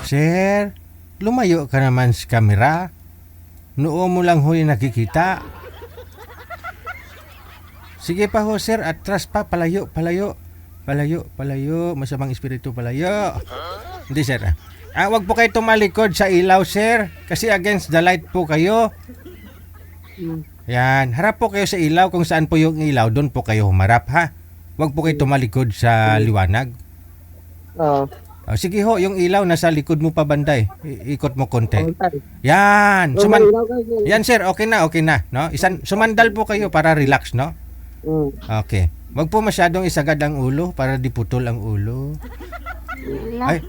Sir, lumayo ka naman sa kamera. Noo mo lang ho yung nakikita. Sige pa ho sir, atras pa, palayo, palayo. Palayo, palayo, masamang espiritu palayo. Hindi sir. Wag po kayo tumalikod sa ilaw sir, kasi against the light po kayo. Yan, harap po kayo sa ilaw, kung saan po yung ilaw, doon po kayo humarap ha. Wag po kayo tumalikod sa liwanag. Oo. Sige ho, yung ilaw nasa likod mo pa banday. Ikot mo konti. Okay. Yan. Ilaw kayo. Yan sir, okay na, no? Sumandal po kayo para relax, no? Okay. Wag po masyadong isagad ang ulo para di putol ang ulo. Ay.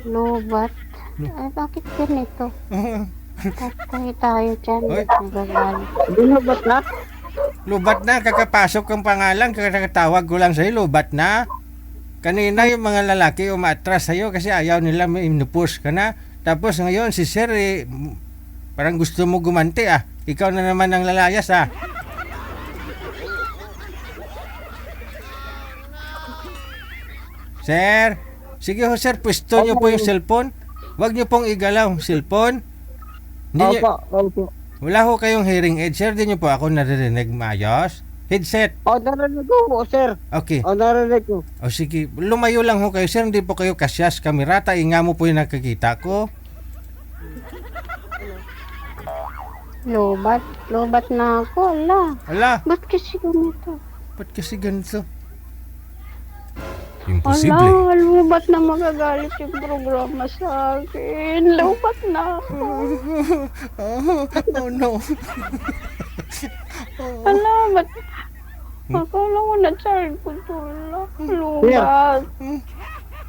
Lobat. Ay, bakit ganito? Patay tayo dyan. Oy. Nagagalit. Binubat na? Lubat na, kakapasok ang pangalan, kakatawag ko lang sa'yo, lubat na. Kanina yung mga lalaki umatras sa'yo kasi ayaw nila may inupush ka na. Tapos ngayon si sir, parang gusto mo gumanti ah. Ikaw na naman ang lalayas ah. Sir, sige ho sir, pwesto nyo po yung cellphone. Huwag nyo pong igalaw ang cellphone. Hindi nyo, Opo. wala ho kayong hearing aid sir, di nyo po ako naririnig maayos. Headset. Narinig ko po, sir. Okay. Narinig ko. O sige, lumayo lang ho kayo sir, hindi po kayo kasyas kamera, tainga mo po yung nakikita ko. Lobat. Lobat na ako. Ala. Ala, Ba't kasi ganito? ba't kasi ganito? Ala, Imposible. lobat na magagalit yung programa sa akin. Lobat na ako. Oh no. Ala, ba't? Akala ko na-charge ko to. Ala, lobat.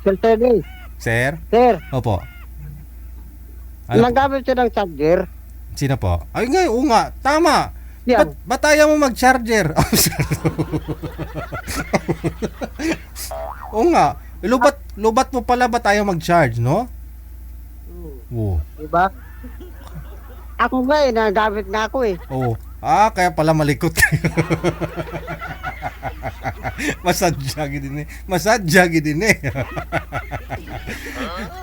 Sir Teddy. Sir? Sir, Opo. Ano? nagamit siya ng charger. Sino po? Ay nga, oo nga, tama. Yan. Ba't ayaw mo mag-charger? Oo nga. Lubat mo pala ba't ayaw mag-charge, no? Oo. Diba? Ako nga nagamit nga ako eh. Oo. Kaya pala malikot. Masadyagi din eh. Masadyagi din eh.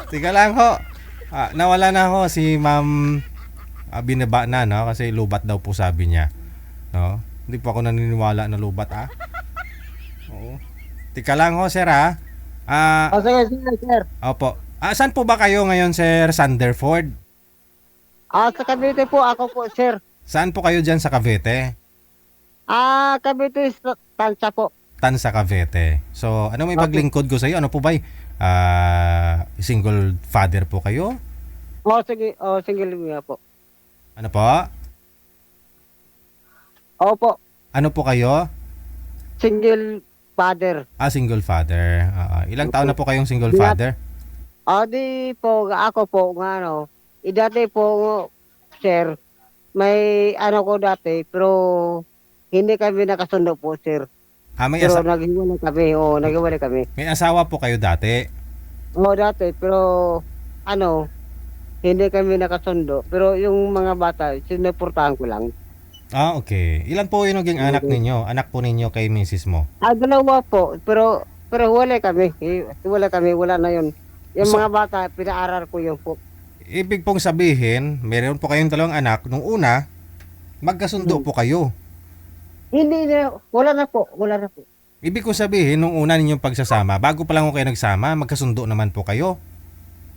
Tika lang ho. Nawala na ho si Ma'am binaba na, no? Kasi lubat daw po sabi niya. No? Hindi po ako naniniwala na lubat Oo. Tika lang ho sir Sige, sir. Opo. Saan po ba kayo ngayon sir Sanderford? Sa Cavite po ako po, sir. Saan po kayo dyan sa Cavite? Cavite is Tansya po. Tansa Cavite. So, ano may Okay. paglingkod ko sa iyo? Ano po ba? Single father po kayo? Sige. Single nga po. Ano po? Opo. Ano po kayo? Single father. Single father. Ilang taon na po kayong single father? Di po, ako po, dati po, sir, may ko dati, pero hindi kami nakasundo po, sir. May, Pero naghiwalay kami, naghiwalay kami. may asawa po kayo dati? Dati, pero, hindi kami nakasundo. Pero yung mga bata, sinuportahan ko lang. Okay. Ilan po yung naging anak ninyo? Anak po ninyo kay misis mo? Dalawa po, pero wala kami. Wala na yun. Yung So- mga bata, pinaaral ko yun po. Ibig pong sabihin, meron po kayong dalawang anak. Nung una, magkasundo po kayo. Hindi na, wala na po. Ibig ko sabihin, nung una ninyong pagsasama, bago pa lang kayo nagsama, magkasundo naman po kayo.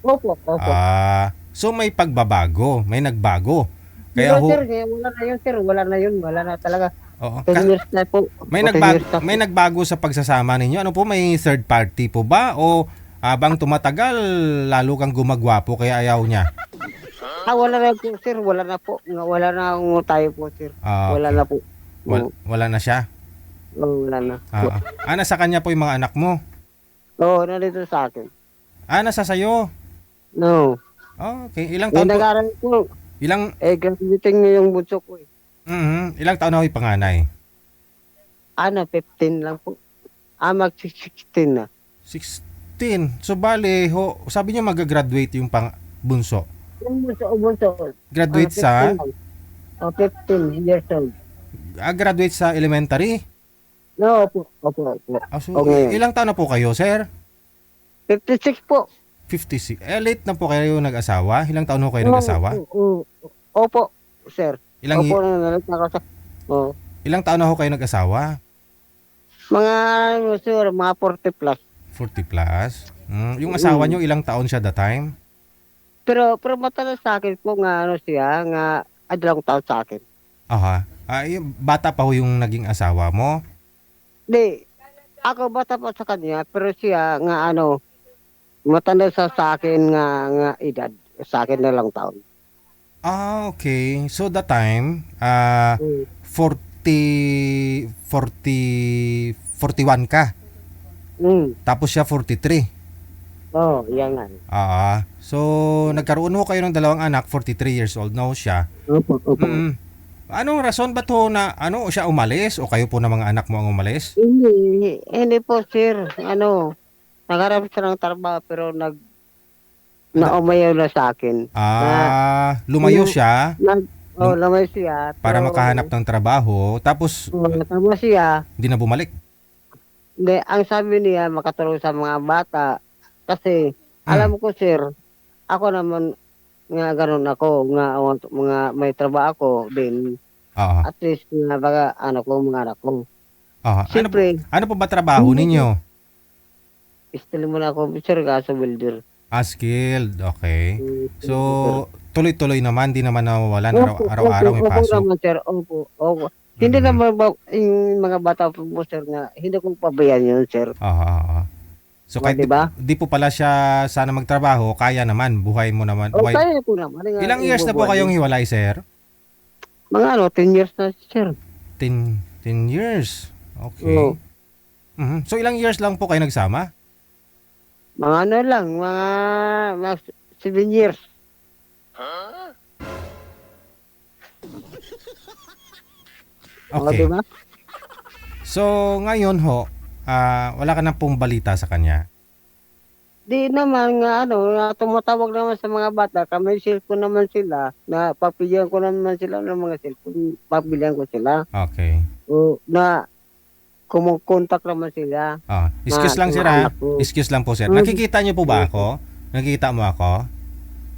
Opo. So may pagbabago, may nagbago. Kaya Kaya ho, sir, wala na yun, sir. Wala na talaga. oo, 10 years na po. may 10 nagbago, years na po. may nagbago sa pagsasama ninyo. Ano po, may third party po ba o habang tumatagal lalo kang gumagwapo kaya ayaw niya? Wala na po, sir. Wala na po. Wala na tayo po, sir. Wala Okay. na po. Wala na siya. Wala na. Nasa kanya po yung mga anak mo. Nandito sa akin. Nasa sayo. No. Okay, ilang Yung taon po? nag-aaral po. Graduating na yung bunso ko eh. Ilang taon na ho yung panganay? 15 lang po. Mag-16 na. 16. So bale, sabi niyo mag-graduate yung bunso. Yung bunso. Graduate sa 15 years old. graduate sa elementary. No, opo. So, Okay. ilang taon na po kayo, sir? 56 po. 56. Late na po kayo nag-asawa? Ilang taon ho kayo nag-asawa? Opo, sir. Ilang, Opo, nalit na ako sa... Oh. ilang taon na ho kayo nag-asawa? Mga, sir, mga 40 plus. 40 plus? Yung asawa nyo, ilang taon siya that time? Pero matalas sa akin po nga, siya, nga, adlang taon sa akin. Aha. Yung bata pa ho yung naging asawa mo? Di, ako bata pa sa kanya, pero siya, nga, matanda sa akin nga edad. Sa akin na lang taon. Okay. So that time, 41 ka. Tapos siya 43. Oh, yan nga. So nagkaroon ho kayo ng dalawang anak, 43 years old na ho siya. Opo. Anong rason ba to na siya umalis o kayo po na mga anak mo ang umalis? Hindi po, sir. Nagharap siya ng trabaho pero naumayaw na sa akin. Lumayo siya Lumayo siya. para makahanap ng trabaho. Tapos Tama siya. hindi na bumalik. Hindi, ang sabi niya, makatulong sa mga bata. Kasi, alam ko, sir, ako naman, nga ganun ako, nga mga may trabaho ako din. At least, nga baga, mga anak ko. Siyempre, ano po ba trabaho ninyo? Still mo na ako, sir, kaso builder. Skilled, okay. So, tuloy-tuloy naman, di naman nawawalan, araw-araw may Opo pasok. naman, sir, opo. Hindi naman yung mga bata po, sir, nga, hindi ko pabayaan yun, sir. So, kahit diba? di po pala siya sana magtrabaho, kaya naman, buhay mo naman. Kaya ko naman. Ilang years na po kayong hiwalay, sir? Mga 10 years na, sir. 10 years. Okay. So, ilang years lang po kayo nagsama? Mga mga 7 years. Okay. Diba? So, ngayon ho, wala ka na pong balita sa kanya? Di naman nga tumatawag naman sa mga bata, kami cellphone naman sila, na papilihan ko naman sila ng mga cellphone, papilihan ko sila. Okay. Na kumukontak naman sila. Excuse lang sir ha. Excuse lang po sir. Nakikita niyo po ba ako? Nakikita mo ako?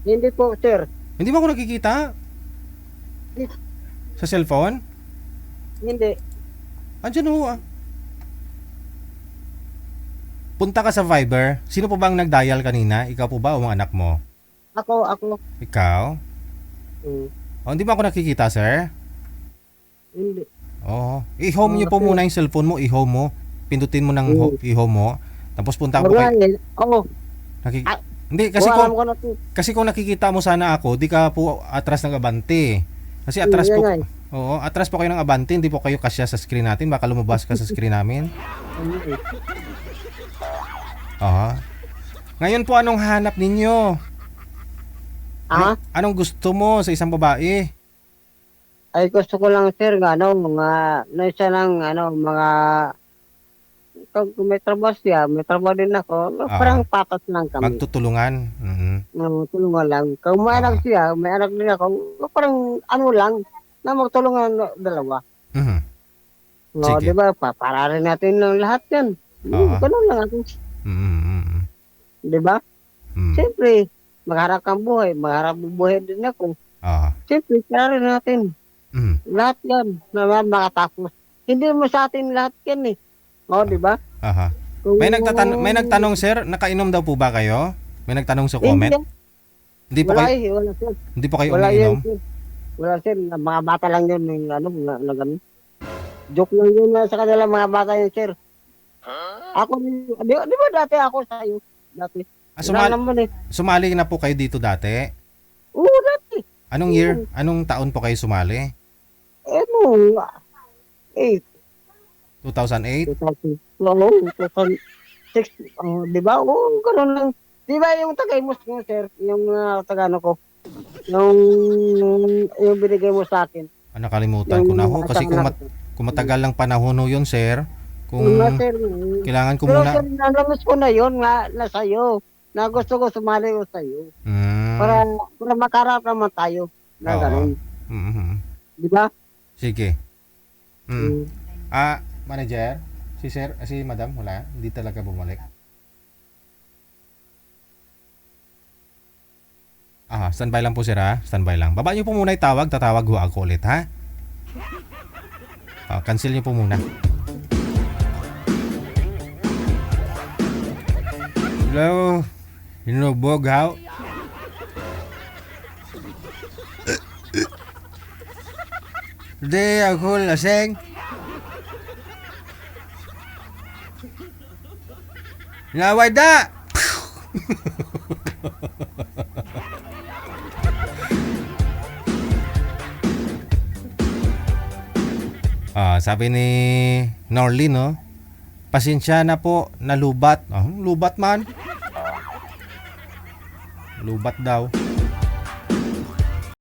Hindi po, sir. Hindi mo ako nakikita? Sa cellphone? Hindi. Andiyan ho Punta ka sa Viber. Sino po ba ang nag-dial kanina? Ikaw po ba o mga anak mo? Ako. Ikaw? Hindi mo ako nakikita, sir? Hindi. I-home niyo po muna yung cellphone mo. I-home mo. Pindutin mo ng i-home mo. Tapos punta po kayo. Hindi, kasi kung nakikita mo sana ako, di ka po atras ng abante. Kasi atras po. Atras po kayo ng abante. Hindi po kayo kasya sa screen natin. Baka lumabas ka sa screen namin. Ngayon po, anong hanap ninyo? Anong gusto mo sa isang babae? Ay, gusto ko lang, sir, siya ng, mga, kung may trabaho siya, may trabaho din ako, parang patas lang kami. Magtutulungan. Tulungan lang. Kung may anak siya, may anak din ako, parang, lang, na magtulungan dalawa. Sige. Diba, papararin natin ng lahat yan. Ganun lang ako. Diba? Siyempre, magharap kang buhay, magharap buhay din ako. Siyempre, pararin natin. Lahat yan, na makatapos. Hindi mo sa atin lahat yan diba? May nagtanong sir, nakainom daw po ba kayo? May nagtanong sa comment? Hindi po Wala kayo? wala sir. Hindi po kayo Wala umiinom? Wala sir, mga bata lang yun, na ganun. Joke lang yun sa kanila mga bata yun, sir. Ako, di ba dati ako sa'yo? Dati. Sumali na po kayo dito dati? Oo, dati. Anong year? Anong taon po kayo sumali? 8. 2008? 2006. Di ba? Oo, ganun lang. Di ba yung tagay-mus ko, sir? Yung tagano ko. Yung binigay mo sa akin. Nakalimutan ko na ho. Kasi kung matagal lang panahon ho yun, sir. Kung kailangan ko muna. Pero sir, nalamas ko na yun nga na sa'yo. Na gusto ko sumali ko sa'yo. Para makarap naman tayo. Na ganun. Di ba? Sige. Manager? Si sir, si madam, wala? Hindi talaga bumalik. Standby lang po sir ha. Standby lang. Baba niyo po muna yung tawag. Tatawag ho ako ulit ha. Cancel niyo po muna. Hello. Hinubog ha. Hindi ako laseng. Naway da! Sabi ni Norlin, no? Pasensya na po, nalubat. Lubat man. Lubat daw.